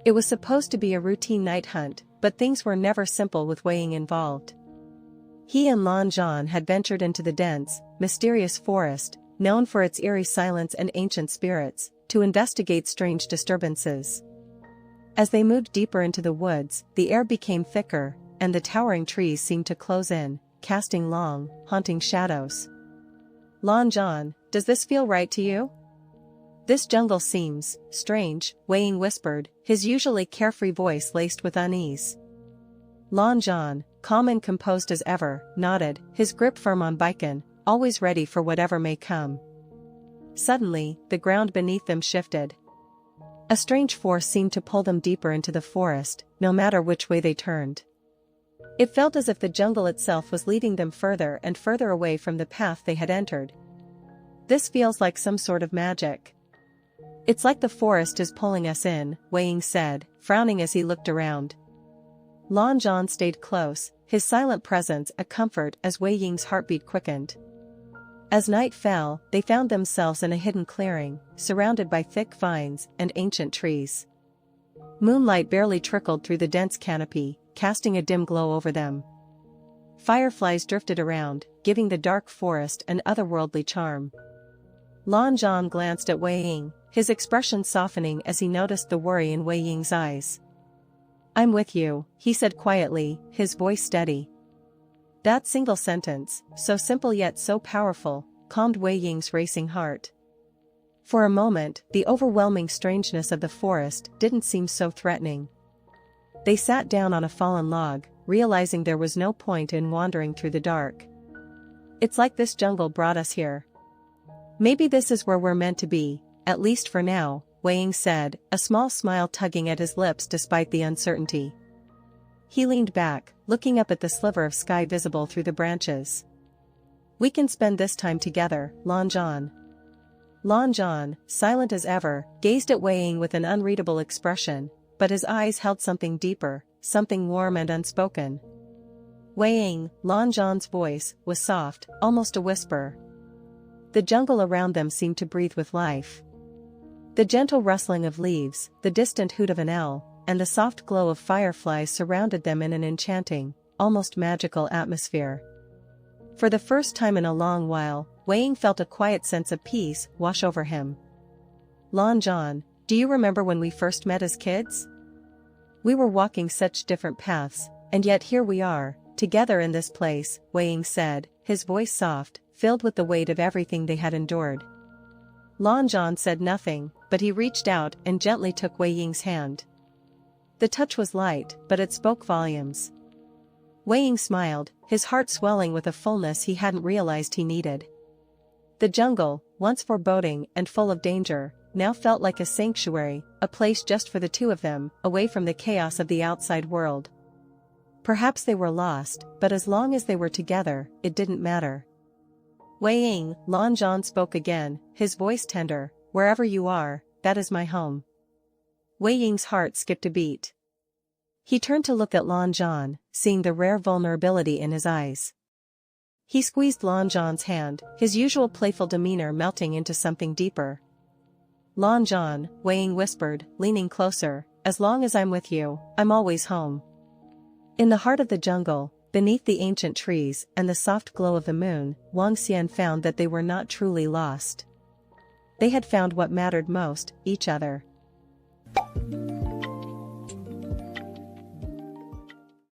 It was supposed to be a routine night hunt, but things were never simple with Wei Ying involved. He and Lan Zhan had ventured into the dense, mysterious forest, known for its eerie silence and ancient spirits, to investigate strange disturbances. As they moved deeper into the woods, the air became thicker, and the towering trees seemed to close in, casting long, haunting shadows. Lan Zhan, does this feel right to you? This jungle seems strange, Wei Ying whispered, his usually carefree voice laced with unease. Lan Zhan, calm and composed as ever, nodded, his grip firm on Baiken, always ready for whatever may come. Suddenly, the ground beneath them shifted. A strange force seemed to pull them deeper into the forest, no matter which way they turned. It felt as if the jungle itself was leading them further and further away from the path they had entered. This feels like some sort of magic. It's like the forest is pulling us in, Wei Ying said, frowning as he looked around. Lan Zhan stayed close, his silent presence a comfort as Wei Ying's heartbeat quickened. As night fell, they found themselves in a hidden clearing, surrounded by thick vines and ancient trees. Moonlight barely trickled through the dense canopy, casting a dim glow over them. Fireflies drifted around, giving the dark forest an otherworldly charm. Lan Zhan glanced at Wei Ying, his expression softening as he noticed the worry in Wei Ying's eyes. "I'm with you," he said quietly, his voice steady. That single sentence, so simple yet so powerful, calmed Wei Ying's racing heart. For a moment, the overwhelming strangeness of the forest didn't seem so threatening. They sat down on a fallen log, realizing there was no point in wandering through the dark. "It's like this jungle brought us here. Maybe this is where we're meant to be, at least for now," Wei Ying said, a small smile tugging at his lips despite the uncertainty. He leaned back, looking up at the sliver of sky visible through the branches. "We can spend this time together, Lan Zhan." Lan Zhan, silent as ever, gazed at Wei Ying with an unreadable expression, but his eyes held something deeper, something warm and unspoken. "Wei Ying," Lan Zhan's voice was soft, almost a whisper. The jungle around them seemed to breathe with life. The gentle rustling of leaves, the distant hoot of an owl, and the soft glow of fireflies surrounded them in an enchanting, almost magical atmosphere. For the first time in a long while, Wei Ying felt a quiet sense of peace wash over him. "Lan Zhan, do you remember when we first met as kids? We were walking such different paths, and yet here we are, together in this place," Wei Ying said, his voice soft, filled with the weight of everything they had endured. Lan Zhan said nothing, but he reached out and gently took Wei Ying's hand. The touch was light, but it spoke volumes. Wei Ying smiled, his heart swelling with a fullness he hadn't realized he needed. The jungle, once foreboding and full of danger, now felt like a sanctuary, a place just for the two of them, away from the chaos of the outside world. Perhaps they were lost, but as long as they were together, it didn't matter. "Wei Ying," Lan Zhan spoke again, his voice tender, "wherever you are, that is my home." Wei Ying's heart skipped a beat. He turned to look at Lan Zhan, seeing the rare vulnerability in his eyes. He squeezed Lan Zhan's hand, his usual playful demeanor melting into something deeper. "Lan Zhan," Wei Ying whispered, leaning closer, "as long as I'm with you, I'm always home." In the heart of the jungle, beneath the ancient trees and the soft glow of the moon, Wangxian found that they were not truly lost. They had found what mattered most, each other.